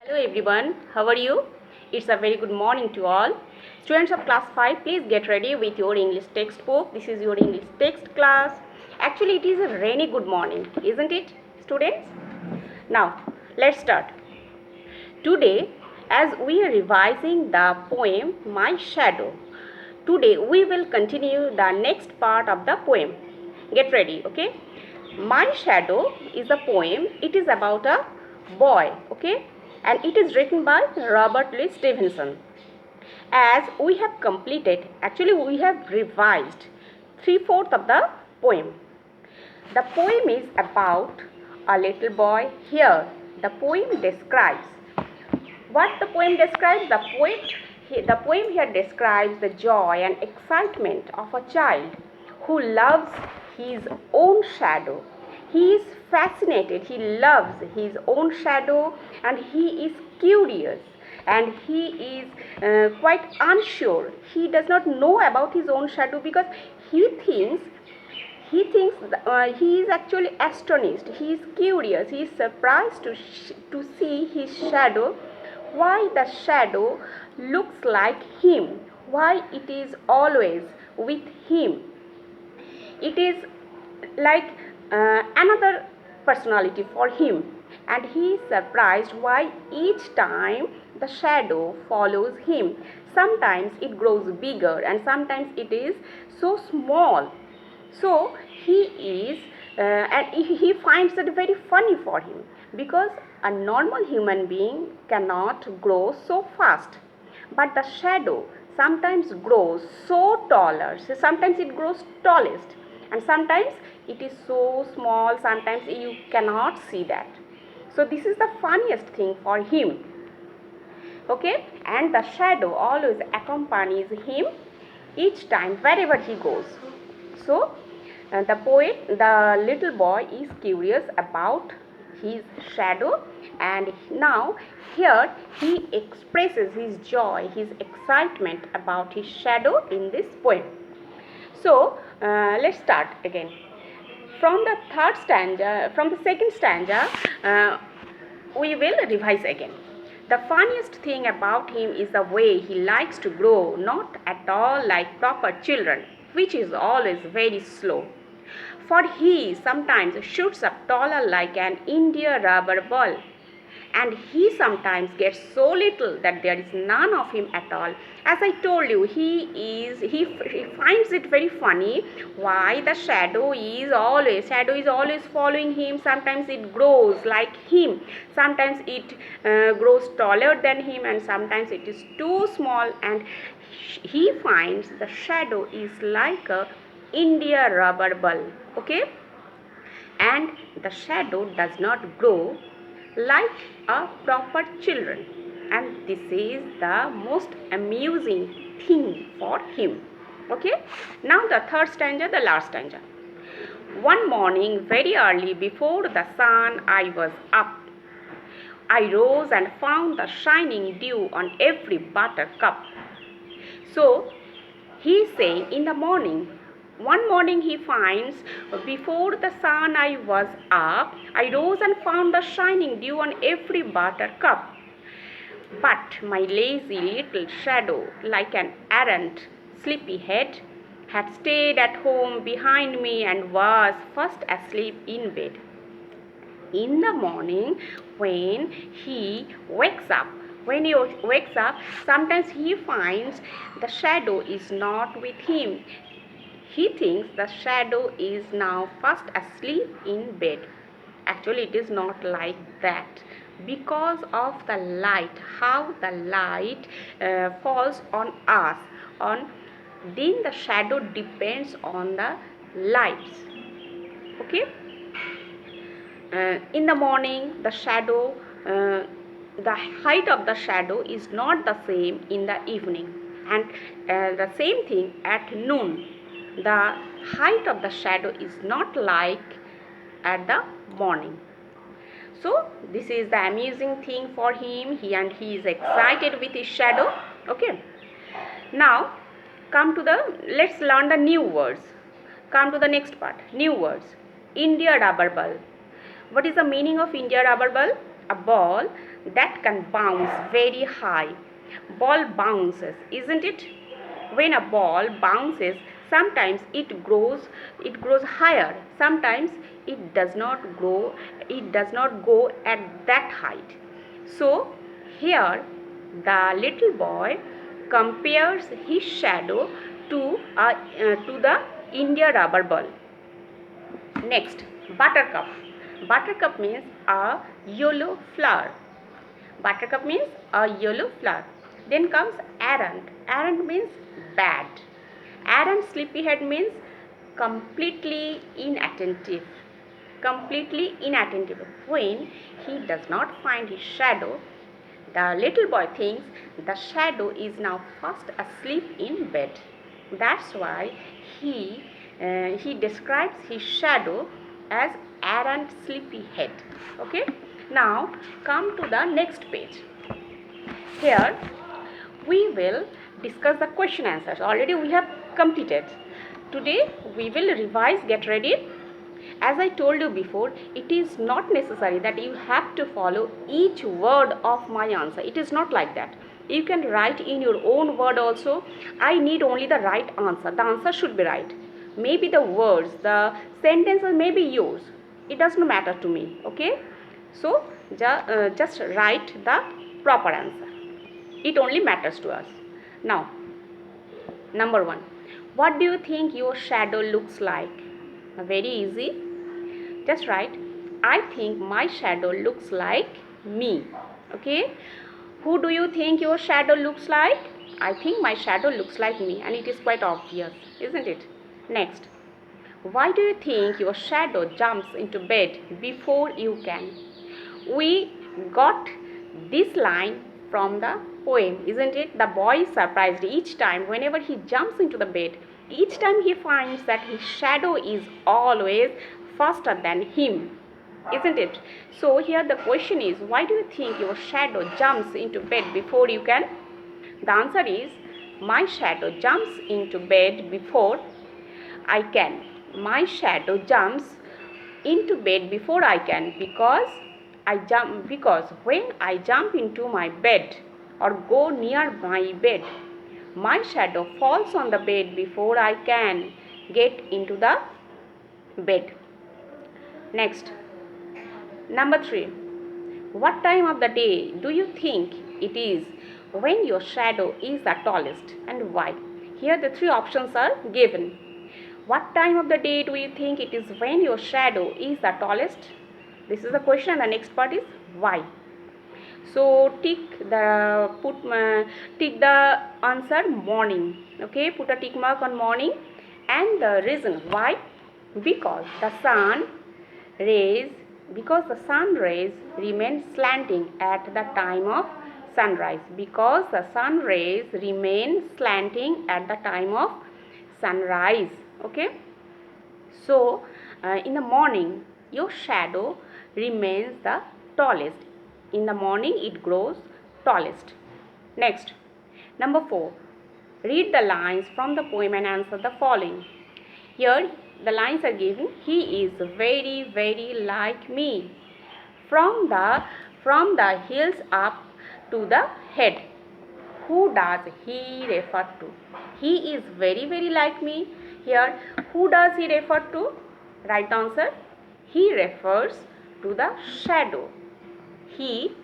Hello everyone, how are you? It's a very good morning to all. Students of class 5, please get ready with your English textbook. This is your English text class. Actually, it is a rainy good morning, isn't it, students? Now, let's start. Today, as we are revising the poem My Shadow, today we will continue the next part of the poem. Get ready, okay? My Shadow is a poem. It is about a boy, okay? And it is written by Robert Louis Stevenson. As we have completed, actually we have revised 3/4 of the poem. The poem is about a little boy. Here, the poem describes what the poem describes. The poem here describes the joy and excitement of a child who loves his own shadow. He is fascinated, he loves his own shadow, and he is curious, and he is quite unsure. He does not know about his own shadow because he thinks he is actually astonished. He is curious. He is surprised to see his shadow. Why the shadow looks like him? Why it is always with him? It is like another personality for him, and he is surprised why each time the shadow follows him. Sometimes it grows bigger and sometimes it is so small. So he is and he finds it very funny for him because a normal human being cannot grow so fast, but the shadow sometimes grows so taller. So sometimes it grows tallest, and sometimes it is so small, sometimes you cannot see that. So this is the funniest thing for him, okay? And the shadow always accompanies him each time wherever he goes. So the little boy is curious about his shadow, and now here he expresses his joy, his excitement about his shadow in this poem. So let's start again from the second stanza. We will revise again. The funniest thing about him is the way he likes to grow, not at all like proper children, which is always very slow. For he sometimes shoots up taller like an India rubber ball, and he sometimes gets so little that there is none of him at all. As I told you, he finds it very funny why the shadow is always following him. Sometimes it grows like him, sometimes it grows taller than him, and sometimes it is too small, and he finds the shadow is like a India rubber ball, okay? And the shadow does not grow like a proper children, and this is the most amusing thing for him, okay? Now the third stanza, the last stanza. One morning very early before the sun I was up, I rose and found the shining dew on every buttercup. So he is saying in the morning, one morning he finds, before the sun I was up, I rose and found the shining dew on every buttercup. But my lazy little shadow, like an errant sleepyhead, had stayed at home behind me and was fast asleep in bed. In the morning, when he wakes up, sometimes he finds the shadow is not with him. He thinks the shadow is now fast asleep in bed. Actually, it is not like that. Because of the light, how the light falls on us, then the shadow depends on the lights. Okay. In the morning, the height of the shadow is not the same in the evening, and the same thing at noon. The height of the shadow is not like at the morning. So this is the amusing thing for him. He is excited with his shadow. Okay. Now let's learn the new words. Come to the next part. New words. India rubber ball. What is the meaning of India rubber ball? A ball that can bounce very high. Ball bounces, isn't it? When a ball bounces, sometimes it grows higher, sometimes it does not go at that height. So here the little boy compares his shadow to the India rubber ball. Next, buttercup. Buttercup means a yellow flower. Buttercup means a yellow flower. Then comes errant. Errant means bad. Errant sleepyhead means completely inattentive. Completely inattentive. When he does not find his shadow, the little boy thinks the shadow is now fast asleep in bed. That's why he describes his shadow as errant sleepyhead. Okay. Now come to the next page. Here we will discuss the question answers. Already we have completed. Today we will revise. Get ready. As I told you before, it is not necessary that you have to follow each word of my answer. It is not like that. You can write in your own word also. I need only the right answer. The answer should be right. Maybe the words, the sentences may be yours. It does not matter to me. Okay? So, just write the proper answer. It only matters to us. Now, number 1. What do you think your shadow looks like? Very easy. Just write, I think my shadow looks like me. Okay? Who do you think your shadow looks like? I think my shadow looks like me, and it is quite obvious, isn't it? Next, why do you think your shadow jumps into bed before you can? We got this line from the poem, isn't it? The boy is surprised each time whenever he jumps into the bed. Each time he finds that his shadow is always faster than him, isn't it? So here the question is, why do you think your shadow jumps into bed before you can? The answer is, my shadow jumps into bed before I can. My shadow jumps into bed before I can because when I jump into my bed or go near my bed, my shadow falls on the bed before I can get into the bed. Next, number 3. What time of the day do you think it is when your shadow is the tallest, and why? Here the 3 options are given. What time of the day do you think it is when your shadow is the tallest? This is the question, and the next part is why. So tick the answer morning. Okay, put a tick mark on morning, and the reason why, because the sun rays remain slanting at the time of sunrise. Because the sun rays remain slanting at the time of sunrise. Okay, so in the morning your shadow remains the tallest. In the morning it grows tallest. Next, number 4. Read the lines from the poem and answer the following. Here the lines are given. He is very, very like me. From the heels up to the head. Who does he refer to? He is very, very like me. Here, who does he refer to? Right answer. He refers to the shadow. He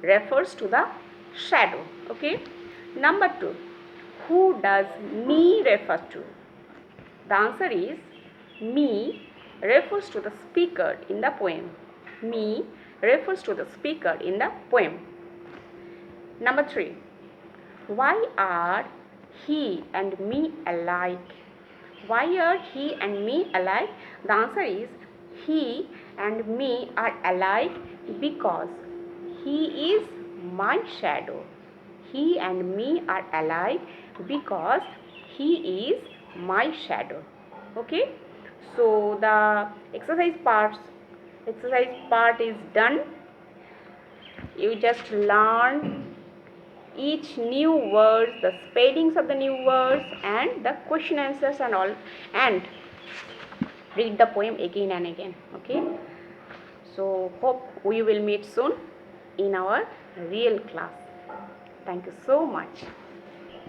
refers to the shadow. Okay. Number 2. Who does me refer to? The answer is, me refers to the speaker in the poem. Me refers to the speaker in the poem. Number 3. Why are he and me alike? Why are he and me alike? The answer is, he and me are alike because he is my shadow. He and me are alike because he is my shadow. Okay, so the exercise part is done. You just learn each new words, the spellings of the new words, and the question answers and all, and read the poem again and again. Okay, so hope we will meet soon in our real class. Thank you so much.